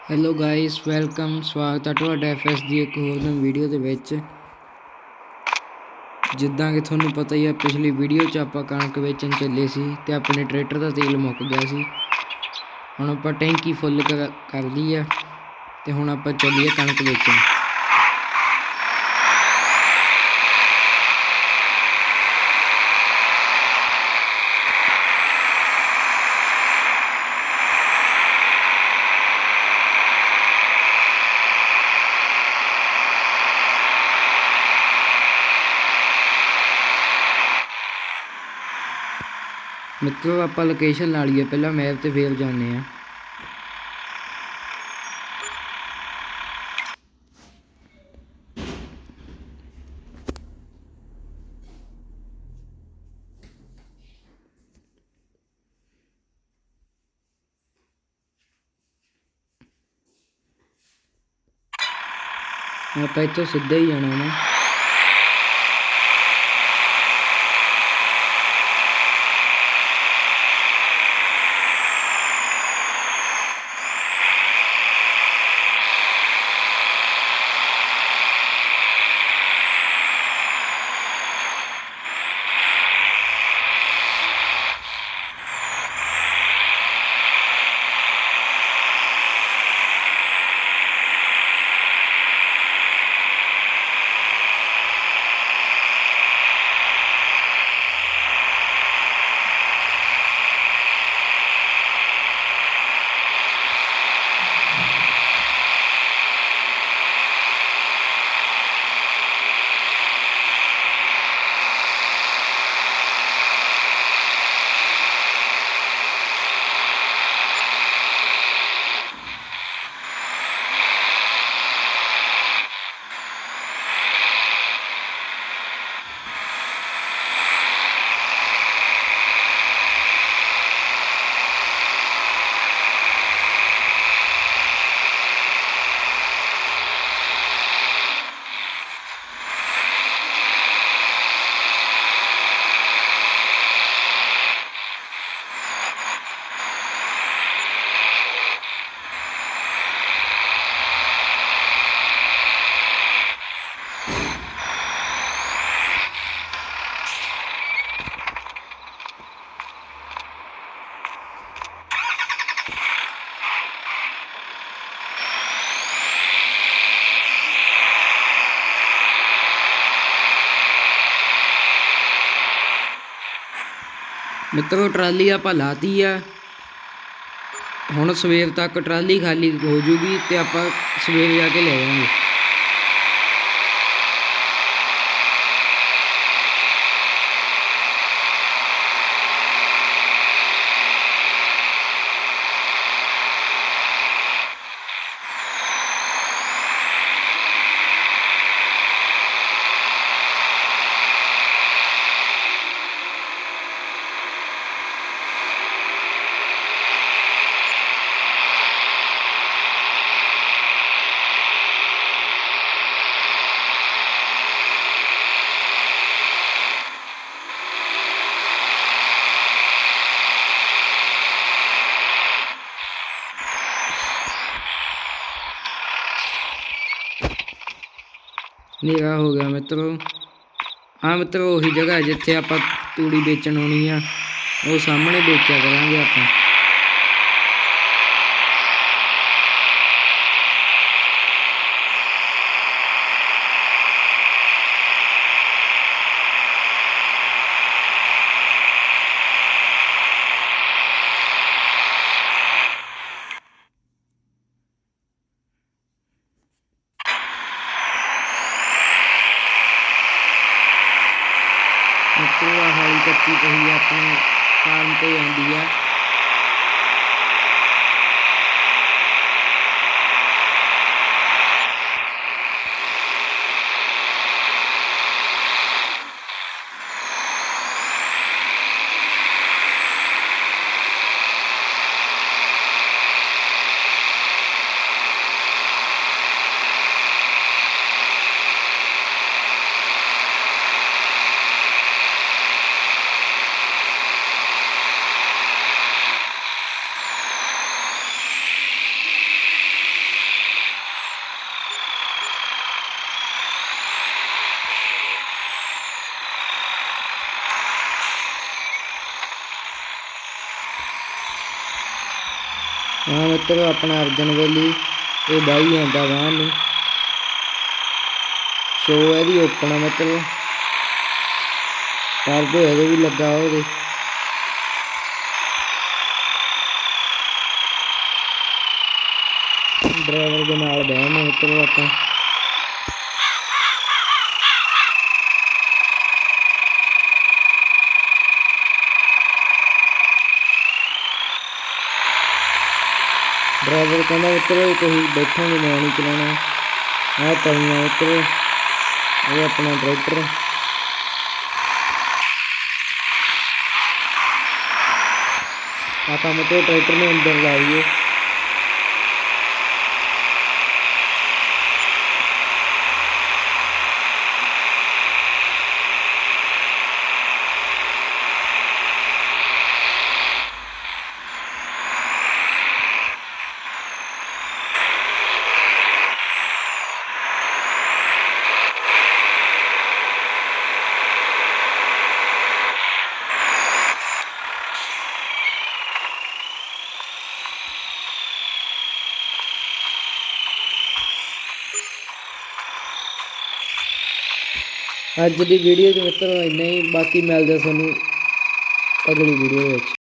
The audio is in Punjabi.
Hello guys, welcome. ਸਵਾਗਤ ਹੈ ਤੁਹਾਡਾ ਐਫਐਸ ਦੀ ਇੱਕ ਹੋਰ ਨਵੀਂ ਵੀਡੀਓ ਦੇ ਵਿੱਚ। ਜਿੱਦਾਂ ਕਿ ਤੁਹਾਨੂੰ ਪਤਾ ਹੀ ਆ, ਪਿਛਲੀ ਵੀਡੀਓ 'ਚ ਆਪਾਂ ਕਣਕ ਵੇਚਣ ਚੱਲੇ ਸੀ ਅਤੇ ਆਪਣੇ ਟਰੈਕਟਰ ਦਾ ਤੇਲ ਮੁੱਕ ਗਿਆ ਸੀ। ਹੁਣ ਆਪਾਂ ਟੈਂਕੀ ਫੁੱਲ ਕਰ ਲਈ ਆ ਅਤੇ ਹੁਣ ਆਪਾਂ ਚੱਲੀਏ ਕਣਕ ਵੇਚਣ। ਮਿੱਤਰੋ, ਆਪਾਂ ਲੋਕੇਸ਼ਨ ਲਾ ਲਈਏ ਪਹਿਲਾਂ ਮੈਪ 'ਤੇ, ਫੇਰ ਜਾਂਦੇ ਹਾਂ। ਆਪਾਂ ਇੱਥੋਂ ਸਿੱਧਾ ਹੀ ਜਾਣਾ ਵਾ। ਮਿੱਤਰੋ, ਟਰਾਲੀ ਆਪਾਂ ਲਾਤੀ ਆ। ਹੁਣ ਸਵੇਰ ਤੱਕ ਟਰਾਲੀ ਖਾਲੀ ਹੋ ਜੂਗੀ ਅਤੇ ਆਪਾਂ ਸਵੇਰੇ ਜਾ ਕੇ ਲੈ ਜਾਵਾਂਗੇ। ਹਨੇਰਾ ਹੋ ਗਿਆ ਮਿੱਤਰੋ। ਹਾਂ ਮਿੱਤਰੋ, ਉਹੀ ਜਗ੍ਹਾ ਜਿੱਥੇ ਆਪਾਂ ਤੂੜੀ ਵੇਚਣ ਆਉਣੀ ਆ, ਉਹ ਸਾਹਮਣੇ ਵੇਚਿਆ ਕਰਾਂਗੇ ਆਪਾਂ। ਮਿੱਤਰੋ, ਆਹ ਹਾਲੀ ਕੱਚੀ ਪਈ ਆਪਣੇ ਫਾਰਮ 'ਤੇ ਜਾਂਦੀ ਆ। ਹਾਂ ਮਿੱਤਰੋ ਆਪਣਾ ਅਰਜਨ ਵੈਲੀ ਇਹ ਬਾਈ ਜਾਂਦਾ ਵਾਹਨ ਨੂੰ ਸ਼ੋ ਇਹਦੀ ਓਪਨ ਆ ਮਿੱਤਰੋ ਟਰਬੋ ਇਹਦੇ ਵੀ ਲੱਗਾ ਉਹਦੇ ਡਰਾਈਵਰ ਦੇ ਨਾਲ ਬਹਿਨੇ ਮਿੱਤਰੋ ਆਪਾਂ ਡਰਾਈਵਰ ਕਹਿੰਦਾ ਮਿੱਤਰੋ ਤੁਸੀਂ ਬੈਠੋਗੇ ਮੈਂ ਨਹੀਂ ਚਲਾਉਣਾ ਆਹ ਤਲੀਆਂ ਮਿੱਤਰੋ ਇਹ ਆਪਣਾ ਟਰੈਕਟਰ ਆਪਾਂ ਮਿੱਤਰੋ ਟਰੈਕਟਰ ਨੂੰ ਅੰਦਰ ਲਾਈਏ ਅੱਜ ਦੀ ਵੀਡੀਓ 'ਚ ਮਿੱਤਰੋ ਇੰਨਾ ਹੀ ਬਾਕੀ ਮਿਲਦੇ ਤੁਹਾਨੂੰ ਅਗਲੀ ਵੀਡੀਓ ਵਿੱਚ।